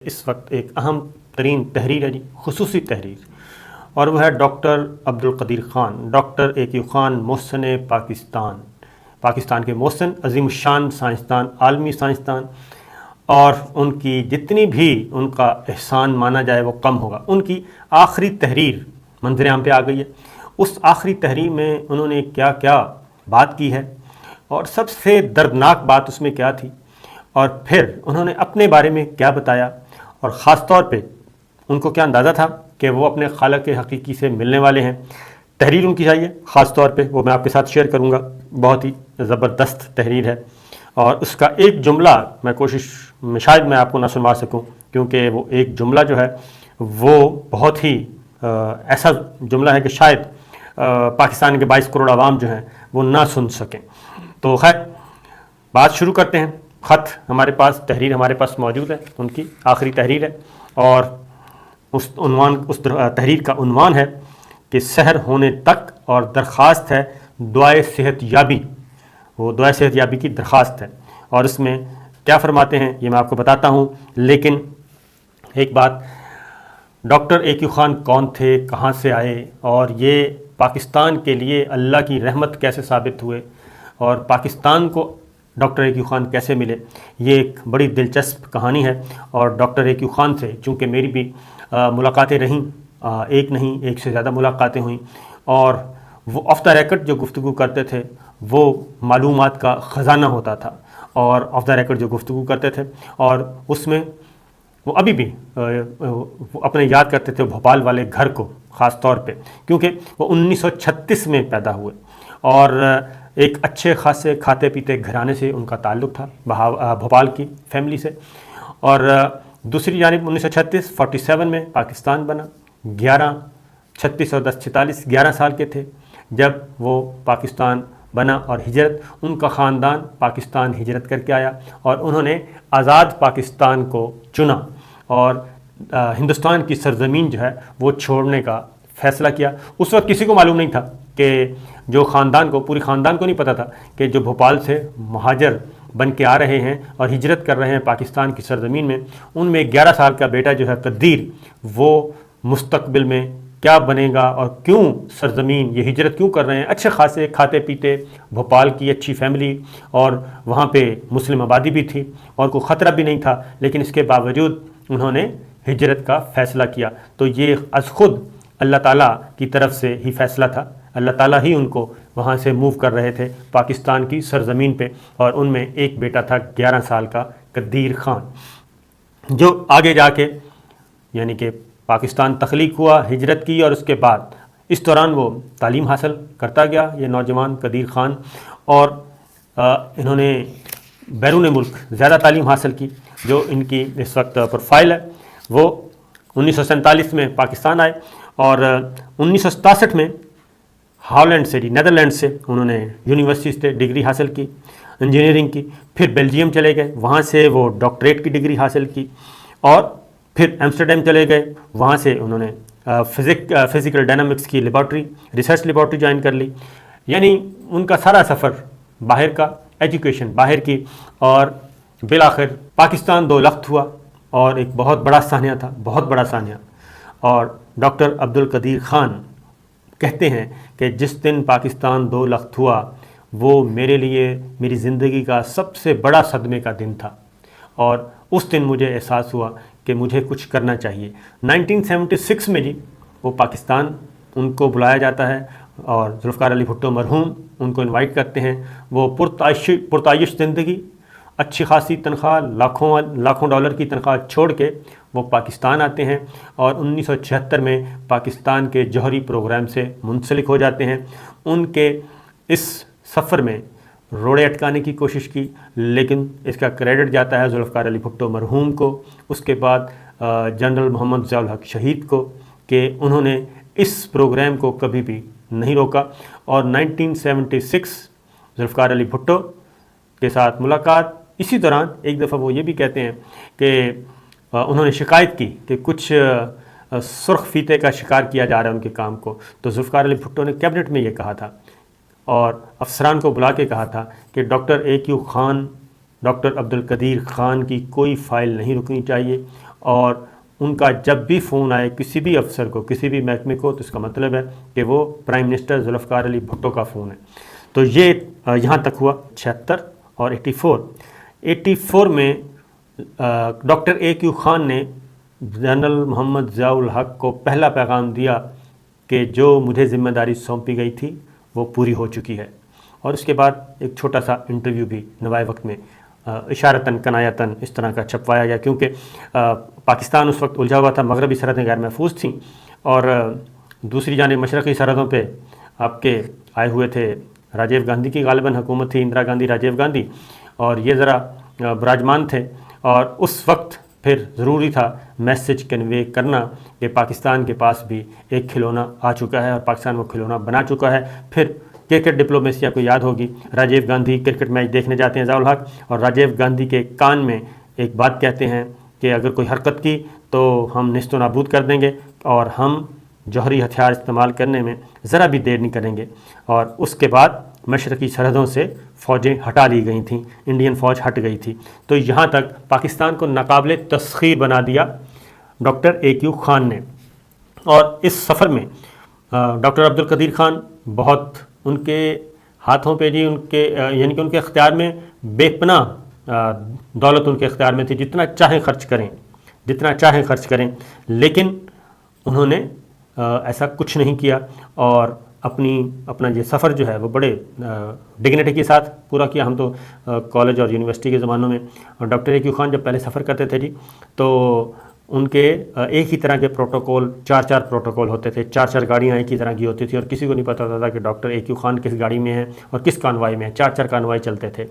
اس وقت ایک اہم ترین تحریر ہے جی، خصوصی تحریر، اور وہ ہے doctor Abdul Qadeer Khan, doctor A Q Khan, محسن پاکستان کے محسن، عظیم الشان سائنسدان، عالمی سائنسدان، اور ان کی جتنی بھی ان کا احسان مانا جائے وہ کم ہوگا۔ ان کی آخری تحریر منظر عام پہ آ گئی ہے۔ اس آخری تحریر میں انہوں نے کیا کیا بات کی ہے، اور سب سے دردناک بات اس میں کیا تھی، اور پھر انہوں نے اپنے بارے میں کیا بتایا، اور خاص طور پہ ان کو کیا اندازہ تھا کہ وہ اپنے خالق حقیقی سے ملنے والے ہیں۔ تحریر ان کی چاہیے خاص طور پہ، وہ میں آپ کے ساتھ شیئر کروں گا، بہت ہی زبردست تحریر ہے، اور اس کا ایک جملہ میں کوشش میں شاید میں آپ کو نہ سنوا سکوں، کیونکہ وہ ایک جملہ جو ہے وہ بہت ہی ایسا جملہ ہے کہ شاید پاکستان کے 22 کروڑ عوام جو ہیں وہ نہ سن سکیں۔ تو خیر بات شروع کرتے ہیں۔ خط ہمارے پاس، تحریر ہمارے پاس موجود ہے، ان کی آخری تحریر ہے، اور اس تحریر کا عنوان ہے کہ سحر ہونے تک، اور درخواست ہے دعائے صحت یابی، وہ دعائے صحت یابی کی درخواست ہے۔ اور اس میں کیا فرماتے ہیں یہ میں آپ کو بتاتا ہوں، لیکن ایک بات، ڈاکٹر اے کیو خان کون تھے، کہاں سے آئے، اور یہ پاکستان کے لیے اللہ کی رحمت کیسے ثابت ہوئے، اور پاکستان کو ڈاکٹر اے کیو خان کیسے ملے، یہ ایک بڑی دلچسپ کہانی ہے۔ اور ڈاکٹر اے کیو خان سے چونکہ میری بھی ملاقاتیں رہیں، ایک نہیں ایک سے زیادہ ملاقاتیں ہوئیں، اور وہ آف دا ریکارڈ جو گفتگو کرتے تھے وہ معلومات کا خزانہ ہوتا تھا، اور آف دا ریکارڈ جو گفتگو کرتے تھے، اور اس میں وہ ابھی بھی وہ اپنے یاد کرتے تھے بھوپال والے گھر کو خاص طور پہ، کیونکہ وہ 1936 میں پیدا ہوئے، اور ایک اچھے خاصے کھاتے پیتے گھرانے سے ان کا تعلق تھا، بھوپال کی فیملی سے۔ اور دوسری جانب 1937 میں پاکستان بنا، 36 اور 10 11 سال کے تھے جب وہ پاکستان بنا، اور ہجرت، ان کا خاندان پاکستان ہجرت کر کے آیا، اور انہوں نے آزاد پاکستان کو چنا، اور ہندوستان کی سرزمین جو ہے وہ چھوڑنے کا فیصلہ کیا۔ اس وقت کسی کو معلوم نہیں تھا کہ جو خاندان کو، پوری خاندان کو نہیں پتہ تھا کہ جو بھوپال سے مہاجر بن کے آ رہے ہیں اور ہجرت کر رہے ہیں پاکستان کی سرزمین میں، ان میں 11 سال کا بیٹا جو ہے قدیر، وہ مستقبل میں کیا بنے گا، اور کیوں سرزمین یہ ہجرت کیوں کر رہے ہیں۔ اچھے خاصے کھاتے پیتے بھوپال کی اچھی فیملی، اور وہاں پہ مسلم آبادی بھی تھی، اور کوئی خطرہ بھی نہیں تھا، لیکن اس کے باوجود انہوں نے ہجرت کا فیصلہ کیا۔ تو یہ از خود اللہ تعالیٰ کی طرف سے ہی فیصلہ تھا، اللہ تعالیٰ ہی ان کو وہاں سے موو کر رہے تھے پاکستان کی سرزمین پہ، اور ان میں ایک بیٹا تھا 11 سال کا قدیر خان، جو آگے جا کے یعنی کہ پاکستان تخلیق ہوا، ہجرت کی، اور اس کے بعد اس دوران وہ تعلیم حاصل کرتا گیا یہ نوجوان قدیر خان، اور انہوں نے بیرون ملک زیادہ تعلیم حاصل کی۔ جو ان کی اس وقت پروفائل ہے وہ 1947 میں پاکستان آئے، اور 1967 میں ہالینڈ سے، نیدرلینڈ سے انہوں نے یونیورسٹی سے ڈگری حاصل کی انجینئرنگ کی، پھر بیلجیم چلے گئے، وہاں سے وہ ڈاکٹریٹ کی ڈگری حاصل کی، اور پھر ایمسٹرڈیم چلے گئے، وہاں سے انہوں نے فزیکل ڈائنامکس کی لیبارٹری، ریسرچ لیبارٹری جوائن کر لی۔ یعنی ان کا سارا سفر باہر کا، ایجوکیشن باہر کی، اور بالآخر پاکستان 2 لخت ہوا، اور ایک بہت بڑا سانحہ تھا، بہت بڑا سانحہ۔ اور ڈاکٹر عبدالقدیر خان کہتے ہیں کہ جس دن پاکستان 2 لخت ہوا وہ میرے لیے میری زندگی کا سب سے بڑا صدمے کا دن تھا، اور اس دن مجھے احساس ہوا کہ مجھے کچھ کرنا چاہیے۔ 1976 میں جی وہ پاکستان ان کو بلایا جاتا ہے، اور ذوالفقار علی بھٹو مرحوم ان کو انوائٹ کرتے ہیں۔ وہ پرتعیش زندگی، اچھی خاصی تنخواہ، لاکھوں ڈالر کی تنخواہ چھوڑ کے وہ پاکستان آتے ہیں، اور 1976 میں پاکستان کے جوہری پروگرام سے منسلک ہو جاتے ہیں۔ ان کے اس سفر میں روڑے اٹکانے کی کوشش کی، لیکن اس کا کریڈٹ جاتا ہے ذوالفقار علی بھٹو مرحوم کو، اس کے بعد جنرل محمد ضیاء الحق شہید کو، کہ انہوں نے اس پروگرام کو کبھی بھی نہیں روکا۔ اور 1976 ذوالفقار علی بھٹو کے ساتھ ملاقات، اسی دوران ایک دفعہ وہ یہ بھی کہتے ہیں کہ انہوں نے شکایت کی کہ کچھ سرخ فیتے کا شکار کیا جا رہا ہے ان کے کام کو، تو ذوالفقار علی بھٹو نے کیبنٹ میں یہ کہا تھا، اور افسران کو بلا کے کہا تھا کہ doctor A Q Khan, doctor Abdul Qadeer Khan کی کوئی فائل نہیں رکنی چاہیے، اور ان کا جب بھی فون آئے کسی بھی افسر کو، کسی بھی محکمے کو، تو اس کا مطلب ہے کہ وہ پرائم منسٹر ذوالفقار علی بھٹو کا فون ہے۔ تو یہ یہاں تک ہوا 76 اور 84 میں ڈاکٹر اے کیو خان نے جنرل محمد ضیاء الحق کو پہلا پیغام دیا کہ جو مجھے ذمہ داری سونپی گئی تھی وہ پوری ہو چکی ہے، اور اس کے بعد ایک چھوٹا سا انٹرویو بھی نوائے وقت میں اشارتاً کنایتاً اس طرح کا چھپوایا گیا، کیونکہ پاکستان اس وقت الجھا ہوا تھا، مغربی سرحدیں غیر محفوظ تھیں، اور دوسری جانب مشرقی سرحدوں پہ آپ کے آئے ہوئے تھے راجیو گاندھی کی غالباً حکومت تھی، اندرا گاندھی، راجیو گاندھی، اور یہ ذرا براجمان تھے، اور اس وقت پھر ضروری تھا میسج کنوے کرنا کہ پاکستان کے پاس بھی ایک کھلونا آ چکا ہے اور پاکستان وہ کھلونا بنا چکا ہے۔ پھر کرکٹ ڈپلومیسی کو یاد ہوگی، راجیو گاندھی کرکٹ میچ دیکھنے جاتے ہیں ضیاء الحق، اور راجیو گاندھی کے کان میں ایک بات کہتے ہیں کہ اگر کوئی حرکت کی تو ہم نیست و نابود کر دیں گے، اور ہم جوہری ہتھیار استعمال کرنے میں ذرا بھی دیر نہیں کریں گے۔ اور اس کے بعد مشرقی سرحدوں سے فوجیں ہٹا لی گئی تھیں، انڈین فوج ہٹ گئی تھی، تو یہاں تک پاکستان کو ناقابل تسخیر بنا دیا ڈاکٹر اے کیو خان نے۔ اور اس سفر میں ڈاکٹر عبدالقدیر خان بہت ان کے ہاتھوں پہ جی ان کے یعنی کہ ان کے اختیار میں بے پناہ دولت ان کے اختیار میں تھی، جتنا چاہیں خرچ کریں، لیکن انہوں نے ایسا کچھ نہیں کیا، اور اپنا یہ سفر جو ہے وہ بڑے ڈگنیٹی کے ساتھ پورا کیا۔ ہم تو کالج اور یونیورسٹی کے زمانوں میں ڈاکٹر اے کیو خان جب پہلے سفر کرتے تھے جی، تو ان کے ایک ہی طرح کے پروٹوکول، 4 پروٹوکول ہوتے تھے، 4 گاڑیاں ایک ہی طرح کی ہوتی تھی، اور کسی کو نہیں پتہ تھا کہ ڈاکٹر اے کیو خان کس گاڑی میں ہیں اور کس کانوائی میں ہیں، 4 کانوائی چلتے تھے۔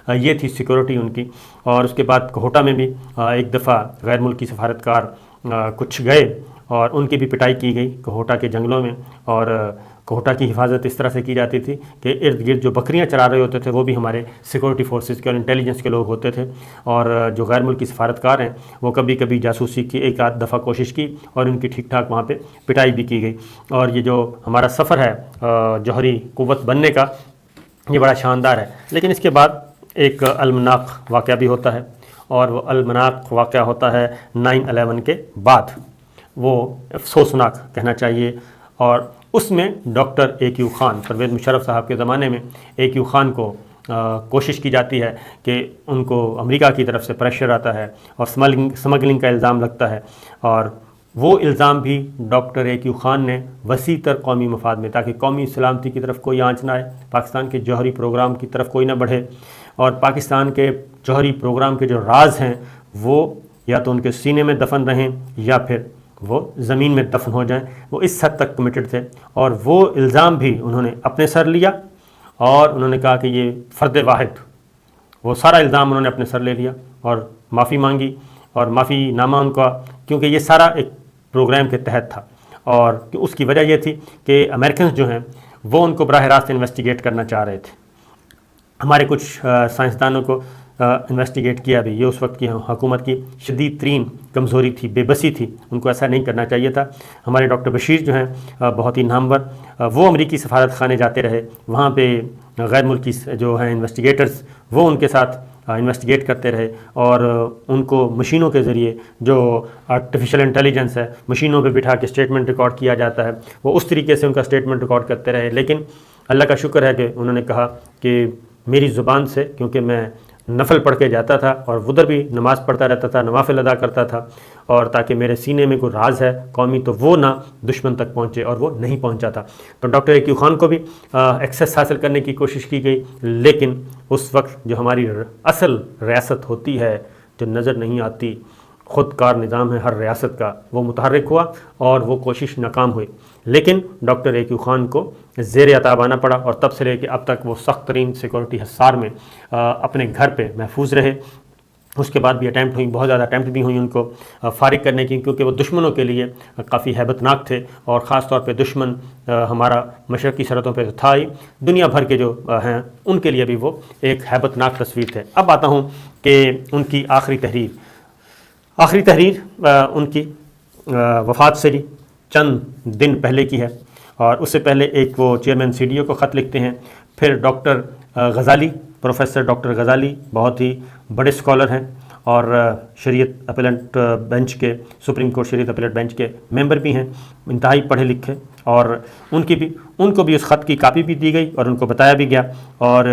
یہ تھی سیکورٹی ان کی۔ اور اس کے بعد کوہٹا میں بھی ایک دفعہ غیر ملکی سفارتکار کچھ گئے اور ان کی بھی پٹائی کی گئی کوہٹا کے جنگلوں میں، اور کوہٹا کی حفاظت اس طرح سے کی جاتی تھی کہ ارد گرد جو بکریاں چرا رہے ہوتے تھے وہ بھی ہمارے سیکورٹی فورسز کے اور انٹیلیجنس کے لوگ ہوتے تھے، اور جو غیر ملکی سفارتکار ہیں وہ کبھی کبھی جاسوسی کی ایک آدھ دفعہ کوشش کی، اور ان کی ٹھیک ٹھاک وہاں پہ پٹائی بھی کی گئی۔ اور یہ جو ہمارا سفر ہے جوہری قوت بننے کا، یہ بڑا شاندار ہے۔ لیکن اس کے بعد ایک المناک واقعہ بھی ہوتا ہے، اور وہ المناک واقعہ ہوتا ہے 9/11 کے بعد، وہ افسوسناک کہنا چاہیے۔ اور اس میں doctor A Q Khan, Pervez Musharraf صاحب کے زمانے میں اے کیو خان کو کوشش کی جاتی ہے کہ ان کو امریکہ کی طرف سے پریشر آتا ہے اور سمگلنگ کا الزام لگتا ہے، اور وہ الزام بھی ڈاکٹر اے کیو خان نے وسیع تر قومی مفاد میں، تاکہ قومی سلامتی کی طرف کوئی آنچ نہ آئے، پاکستان کے جوہری پروگرام کی طرف کوئی نہ بڑھے، اور پاکستان کے جوہری پروگرام کے جو راز ہیں وہ یا تو ان کے سینے میں دفن رہیں یا پھر وہ زمین میں دفن ہو جائیں۔ وہ اس حد تک کمیٹڈ تھے، اور وہ الزام بھی انہوں نے اپنے سر لیا، اور انہوں نے کہا کہ یہ فرد واحد، وہ سارا الزام انہوں نے اپنے سر لے لیا اور معافی مانگی، اور معافی نامہ ان کا، کیونکہ یہ سارا ایک پروگرام کے تحت تھا، اور اس کی وجہ یہ تھی کہ امریکنز جو ہیں وہ ان کو براہ راست انویسٹیگیٹ کرنا چاہ رہے تھے۔ ہمارے کچھ سائنسدانوں کو انویسٹیگیٹ کیا بھی، یہ اس وقت کی حکومت کی شدید ترین کمزوری تھی، بے بسی تھی، ان کو ایسا نہیں کرنا چاہیے تھا۔ ہمارے ڈاکٹر بشیر جو ہیں بہت ہی نامور، وہ امریکی سفارت خانے جاتے رہے، وہاں پہ غیر ملکی جو ہیں انویسٹیگیٹرز وہ ان کے ساتھ انویسٹیگیٹ کرتے رہے، اور ان کو مشینوں کے ذریعے، جو آرٹیفیشل انٹیلیجنس ہے، مشینوں پہ بٹھا کے اسٹیٹمنٹ ریکارڈ کیا جاتا ہے، وہ اس طریقے سے ان کا اسٹیٹمنٹ ریکارڈ کرتے رہے۔ لیکن اللہ کا شکر ہے کہ انہوں نے کہا کہ میری زبان سے، کیونکہ میں نفل پڑھ کے جاتا تھا اور ادھر بھی نماز پڑھتا رہتا تھا، نوافل ادا کرتا تھا، اور تاکہ میرے سینے میں کوئی راز ہے قومی تو وہ نہ دشمن تک پہنچے، اور وہ نہیں پہنچا تھا۔ تو ڈاکٹر اے کیو خان کو بھی ایکسیس حاصل کرنے کی کوشش کی گئی، لیکن اس وقت جو ہماری اصل ریاست ہوتی ہے جو نظر نہیں آتی، خود کار نظام ہے ہر ریاست کا، وہ متحرک ہوا اور وہ کوشش ناکام ہوئی۔ لیکن ڈاکٹر اے کیو خان کو زیر عتاب آنا پڑا، اور تب سے لے کے اب تک وہ سخت ترین سیکورٹی حصار میں اپنے گھر پہ محفوظ رہے۔ اس کے بعد بھی اٹیمپٹ ہوئی، بہت زیادہ اٹیمپٹ بھی ہوئی ان کو فارغ کرنے کی، کیونکہ وہ دشمنوں کے لیے کافی ہیبت ناک تھے، اور خاص طور پہ دشمن ہمارا مشرقی سرحدوں پہ تھا ہی، دنیا بھر کے جو ہیں ان کے لیے بھی وہ ایک ہیبت ناک تصویر تھے۔ اب آتا ہوں کہ ان کی آخری تحریر ان کی وفات سے جی چند دن پہلے کی ہے، اور اس سے پہلے ایک وہ چیئرمین سی ڈی او کو خط لکھتے ہیں۔ پھر ڈاکٹر غزالی، پروفیسر ڈاکٹر غزالی بہت ہی بڑے اسکالر ہیں، اور شریعت اپیلنٹ بینچ کے سپریم کورٹ شریعت اپیلنٹ بینچ کے ممبر بھی ہیں، انتہائی پڑھے لکھے، اور ان کو بھی اس خط کی کاپی بھی دی گئی اور ان کو بتایا بھی گیا، اور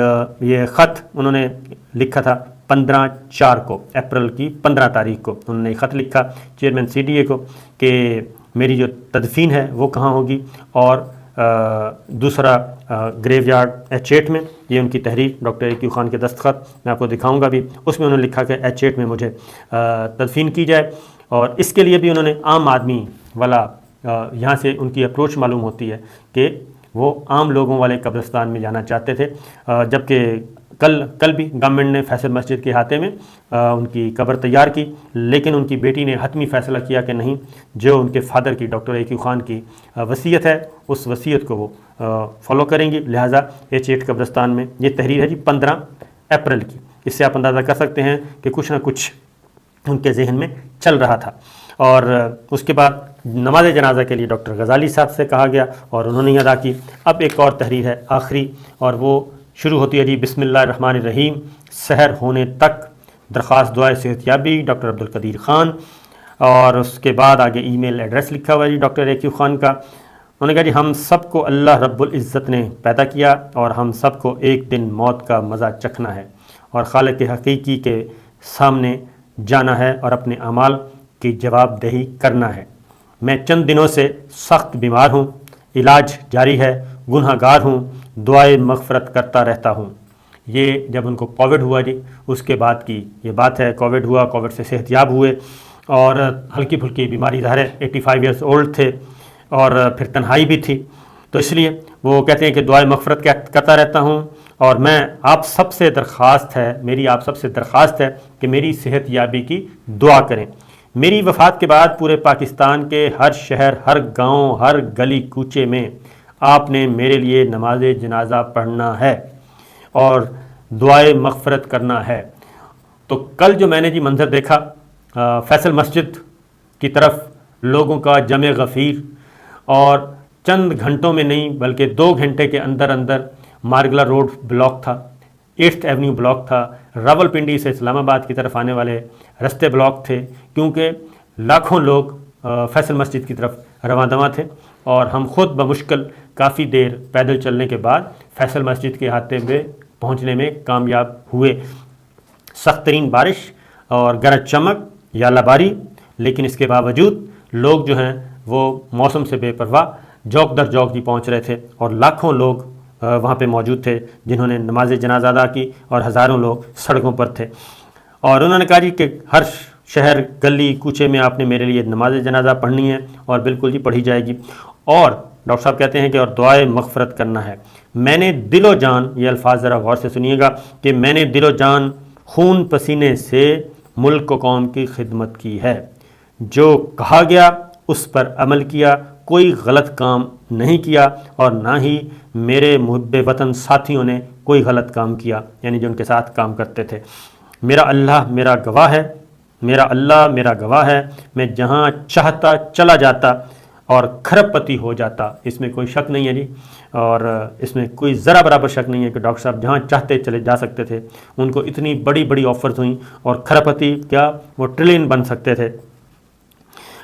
یہ خط انہوں نے لکھا تھا 15/4 کو، اپریل کی 15 تاریخ کو انہوں نے خط لکھا چیئرمین CDA کو کہ میری جو تدفین ہے وہ کہاں ہوگی، اور دوسرا گریو یارڈ H8 میں، یہ ان کی تحریر ڈاکٹر AQ خان کے دستخط، میں آپ کو دکھاؤں گا بھی، اس میں انہوں نے لکھا کہ H8 میں مجھے تدفین کی جائے، اور اس کے لیے بھی انہوں نے عام آدمی والا یہاں سے ان کی اپروچ معلوم ہوتی ہے کہ وہ عام لوگوں والے قبرستان میں جانا چاہتے تھے، جبکہ کل بھی گورنمنٹ نے فیصل مسجد کے احاطے میں ان کی قبر تیار کی، لیکن ان کی بیٹی نے حتمی فیصلہ کیا کہ نہیں، جو ان کے فادر کی ڈاکٹر AQ خان کی وصیت ہے اس وصیت کو وہ فالو کریں گی، لہٰذا H8 قبرستان میں۔ یہ تحریر ہے جی 15 اپریل کی، اس سے آپ اندازہ کر سکتے ہیں کہ کچھ نہ کچھ ان کے ذہن میں چل رہا تھا۔ اور اس کے بعد نماز جنازہ کے لیے ڈاکٹر غزالی صاحب سے کہا گیا اور انہوں نے ادا کی۔ اب ایک اور تحریر ہے آخری، اور وہ شروع ہوتی ہے جی بسم اللہ الرحمن الرحیم، سحر ہونے تک درخواست دعائے صحت یابی ڈاکٹر عبدالقدیر خان، اور اس کے بعد آگے ای میل ایڈریس لکھا ہوا ہے جی ڈاکٹر AQ خان کا۔ انہوں نے کہا جی ہم سب کو اللہ رب العزت نے پیدا کیا اور ہم سب کو ایک دن موت کا مزہ چکھنا ہے اور خالق حقیقی کے سامنے جانا ہے اور اپنے اعمال کی جواب دہی کرنا ہے۔ میں چند دنوں سے سخت بیمار ہوں، علاج جاری ہے، گناہ گار ہوں، دعائے مغفرت کرتا رہتا ہوں۔ یہ جب ان کو کووڈ ہوا جی اس کے بعد کی یہ بات ہے، کووڈ ہوا، کووڈ سے صحت یاب ہوئے، اور ہلکی پھلکی بیماری ظاہر ہے، 85 ایئرس اولڈ تھے، اور پھر تنہائی بھی تھی، تو اس لیے وہ کہتے ہیں کہ دعائے مغفرت کرتا رہتا ہوں، اور میں آپ سب سے میری آپ سب سے درخواست ہے کہ میری صحت یابی کی دعا کریں۔ میری وفات کے بعد پورے پاکستان کے ہر شہر، ہر گاؤں، ہر گلی کوچے میں آپ نے میرے لیے نماز جنازہ پڑھنا ہے اور دعائے مغفرت کرنا ہے۔ تو کل جو میں نے جی منظر دیکھا فیصل مسجد کی طرف لوگوں کا جمع غفیر، اور چند گھنٹوں میں نہیں بلکہ 2 گھنٹے کے اندر مارگلا روڈ بلاک تھا، 8th ایونیو بلاک تھا، راولپنڈی سے اسلام آباد کی طرف آنے والے رستے بلاک تھے، کیونکہ لاکھوں لوگ فیصل مسجد کی طرف رواں دواں تھے، اور ہم خود بمشکل کافی دیر پیدل چلنے کے بعد فیصل مسجد کے احاطے میں پہنچنے میں کامیاب ہوئے۔ سخت ترین بارش اور گرج چمک یا لباری، لیکن اس کے باوجود لوگ جو ہیں وہ موسم سے بے پرواہ جوک در جوک جی پہنچ رہے تھے، اور لاکھوں لوگ وہاں پہ موجود تھے جنہوں نے نماز جنازہ ادا کی، اور ہزاروں لوگ سڑکوں پر تھے، اور انہوں نے کہا جی کہ ہر شہر گلی کوچے میں آپ نے میرے لیے نماز جنازہ پڑھنی ہے، اور بالکل جی پڑھی جائے گی، اور ڈاکٹر صاحب کہتے ہیں کہ اور دعائے مغفرت کرنا ہے۔ میں نے دل و جان، یہ الفاظ ذرا غور سے سنیے گا، کہ میں نے دل و جان خون پسینے سے ملک و قوم کی خدمت کی ہے، جو کہا گیا اس پر عمل کیا، کوئی غلط کام نہیں کیا، اور نہ ہی میرے محب وطن ساتھیوں نے کوئی غلط کام کیا، یعنی جو ان کے ساتھ کام کرتے تھے۔ میرا اللہ میرا گواہ ہے، میرا اللہ میرا گواہ ہے، میں جہاں چاہتا چلا جاتا اور کھرب پتی ہو جاتا، اس میں کوئی شک نہیں ہے جی، اور اس میں کوئی ذرا برابر شک نہیں ہے کہ ڈاکٹر صاحب جہاں چاہتے چلے جا سکتے تھے، ان کو اتنی بڑی بڑی آفرز ہوئیں، اور کھرب پتی کیا وہ ٹریلین بن سکتے تھے،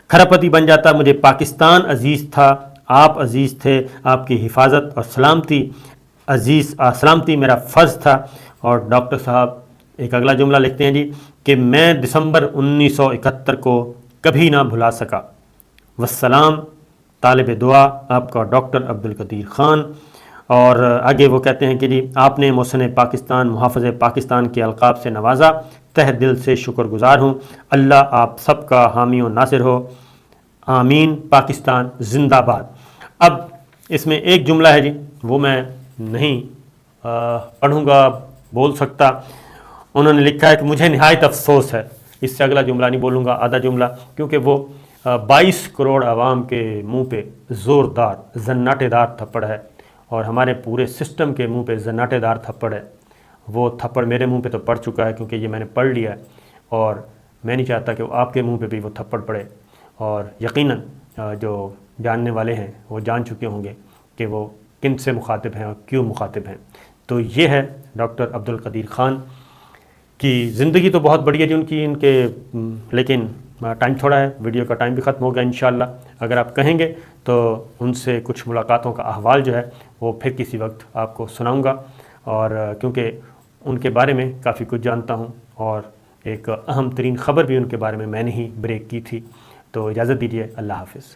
کھرب پتی بن جاتا۔ مجھے پاکستان عزیز تھا، آپ عزیز تھے، آپ کی حفاظت اور سلامتی میرا فرض تھا۔ اور ڈاکٹر صاحب ایک اگلا جملہ لکھتے ہیں جی کہ میں دسمبر 1971 کو کبھی نہ بھلا سکا۔ والسلام، طالب دعا آپ کا ڈاکٹر عبدالقدیر خان۔ اور آگے وہ کہتے ہیں کہ جی آپ نے محسن پاکستان، محافظ پاکستان کے القاب سے نوازا، تہ دل سے شکر گزار ہوں، اللہ آپ سب کا حامی و ناصر ہو، آمین، پاکستان زندہ باد۔ اب اس میں ایک جملہ ہے جی وہ میں نہیں پڑھوں گا، بول سکتا، انہوں نے لکھا ہے کہ مجھے نہایت افسوس ہے، اس سے اگلا جملہ نہیں بولوں گا، آدھا جملہ، کیونکہ وہ 22 کروڑ عوام کے منہ پہ زوردار زناٹے دار تھپڑ ہے، اور ہمارے پورے سسٹم کے منہ پہ زناٹے دار تھپڑ ہے۔ وہ تھپڑ میرے منہ پہ تو پڑ چکا ہے کیونکہ یہ میں نے پڑھ لیا ہے، اور میں نہیں چاہتا کہ آپ کے منہ پہ بھی وہ تھپڑ پڑے، اور یقیناً جو جاننے والے ہیں وہ جان چکے ہوں گے کہ وہ کن سے مخاطب ہیں اور کیوں مخاطب ہیں۔ تو یہ ہے ڈاکٹر عبدالقدیر خان کہ زندگی تو بہت بڑی ہے جی ان کے لیکن ٹائم تھوڑا ہے، ویڈیو کا ٹائم بھی ختم ہو گیا انشاءاللہ۔ اگر آپ کہیں گے تو ان سے کچھ ملاقاتوں کا احوال جو ہے وہ پھر کسی وقت آپ کو سناؤں گا، اور کیونکہ ان کے بارے میں کافی کچھ جانتا ہوں، اور ایک اہم ترین خبر بھی ان کے بارے میں نے ہی بریک کی تھی۔ تو اجازت دیجیے، اللہ حافظ۔